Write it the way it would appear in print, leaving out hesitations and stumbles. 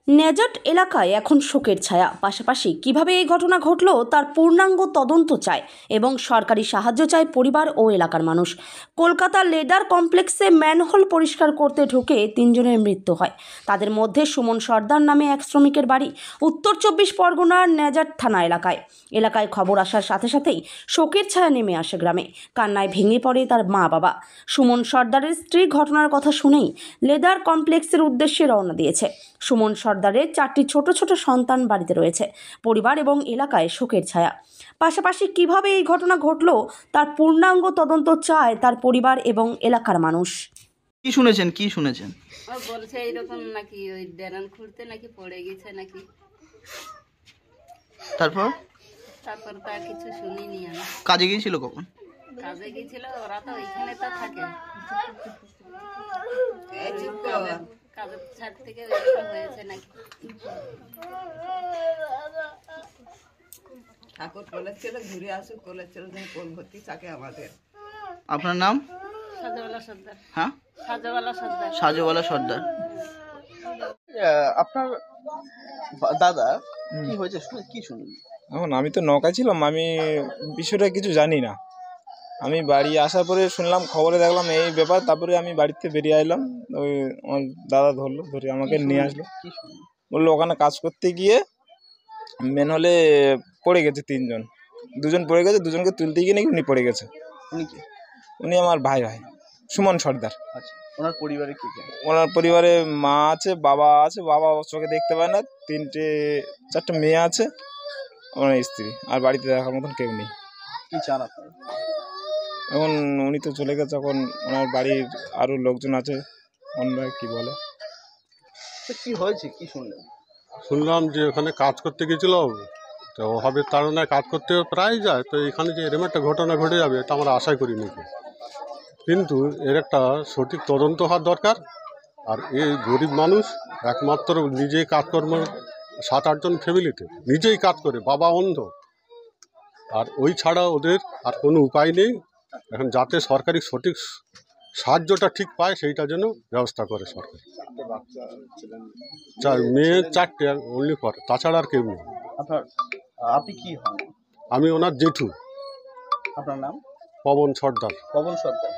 নেজাট এলাকায় এখন শোকের ছায়া। পাশাপাশি কিভাবে এই ঘটনা ঘটলো তার পূর্ণাঙ্গ তদন্ত চায় এবং সরকারি সাহায্য চায় পরিবার ও এলাকার মানুষ। কলকাতার লেদার কমপ্লেক্সে ম্যানহোল পরিষ্কার করতে ঢুকে 3 জনের মৃত্যু হয়। তাদের মধ্যে সুমন সর্দার নামে এক শ্রমিকের বাড়ি উত্তর 24 পরগনার নেজাট থানা এলাকায় খবর আসার সাথে সাথেই শোকের ছায়া নেমে আসে গ্রামে। কান্নায় ভেঙে পড়ে তার মা বাবা। সুমন সর্দারের স্ত্রী ঘটনার কথা শুনেই লেদার কমপ্লেক্সের উদ্দেশ্যে রওনা দিয়েছে। সুমন সর্দারের 4টি ছোট ছোট সন্তান বাড়িতে রয়েছে। পরিবার এবং এলাকায় শোকের ছায়া। পাশাপাশি কিভাবে এই ঘটনা ঘটলো তার পূর্ণাঙ্গ তদন্ত চায় তার পরিবার এবং এলাকার মানুষ। কি শুনেছেন? বলছে এইরকম নাকি ওই ড্রেন খুঁড়তে নাকি পড়ে গেছে নাকি। তারপর তো আর কিছু শুনিনি আমি। কাজে গিয়েছিল কখন? কাজে গিয়েছিল, ওরা তো ওইখানে তো থাকে। কাজের ছাদ থেকে এরকম হয়েছে নাকি। ঠাকুর বলেছিল ঘুরে আসুক, বলেছিল যে কোন ভর্তি থাকে আমাদের। আপনার নাম? সাজওয়ালা সর্দার। হ্যাঁ, সাজওয়ালা সর্দার। আপনার দাদা কি হয়েছে কি শুনুন? এখন আমি তো নৌকা ছিলাম, আমি বিষয়টা কিছু জানি না। আমি বাড়ি আসার পরে শুনলাম, খবরে দেখলাম এই ব্যাপার, তারপরে আমি বাড়িতে বেরিয়ে আইলাম। ওই আমার দাদা ধরে আমাকে নিয়ে আসলো, বললো ওখানে কাজ করতে গিয়ে ম্যানহোলে পড়ে গেছে 3 জন, 2 জন পড়ে গেছে, 2 জনকে তুলতে গিয়ে নাকি উনি পড়ে গেছে। উনি আমার ভাই সুমন সর্দার। আচ্ছা, ওনার পরিবারে কি? ওনার পরিবারে মা আছে, বাবা আছে। বাবা চোখে দেখতে পায় না, 4টে মেয়ে আছে, ওনার স্ত্রী, আর বাড়িতে দেখার মতন কেউ নেই। কি চান আপনারা? এখন উনি তো চলে গেছে, এখন ওনার বাড়ির আরও লোকজন আছে, ওনারা কি বলে। কি হয়েছে কি শুনলেন? শুনলাম যে ওখানে কাজ করতে গেছিল, তো অভাবের তাড়নায় কাজ করতে প্রায় যায়, তো এখানে যে এরকম একটা ঘটনা ঘটে যাবে এটা আমরা আশাই করিনি। কিন্তু এর একটা সঠিক তদন্ত হওয়ার দরকার। আর এই গরিব মানুষ একমাত্র নিজেই কাজকর্ম, 7-8 জন ফ্যামিলিতে নিজেই কাজ করে, বাবা অন্ধ, আর ওই ছাড়া ওদের আর কোনো উপায় নেই। এখন যাতে সরকারি সঠিক সাহায্যটা ঠিক পায় সেইটার জন্য ব্যবস্থা করে সরকার। মেয়ে 4টে অনলি ফর, তাছাড়া আর কেউ নেই। আপনি কি হন? আমি ওনার জেঠু। আপনার নাম? পবন সর্দার। পবন সর্দার।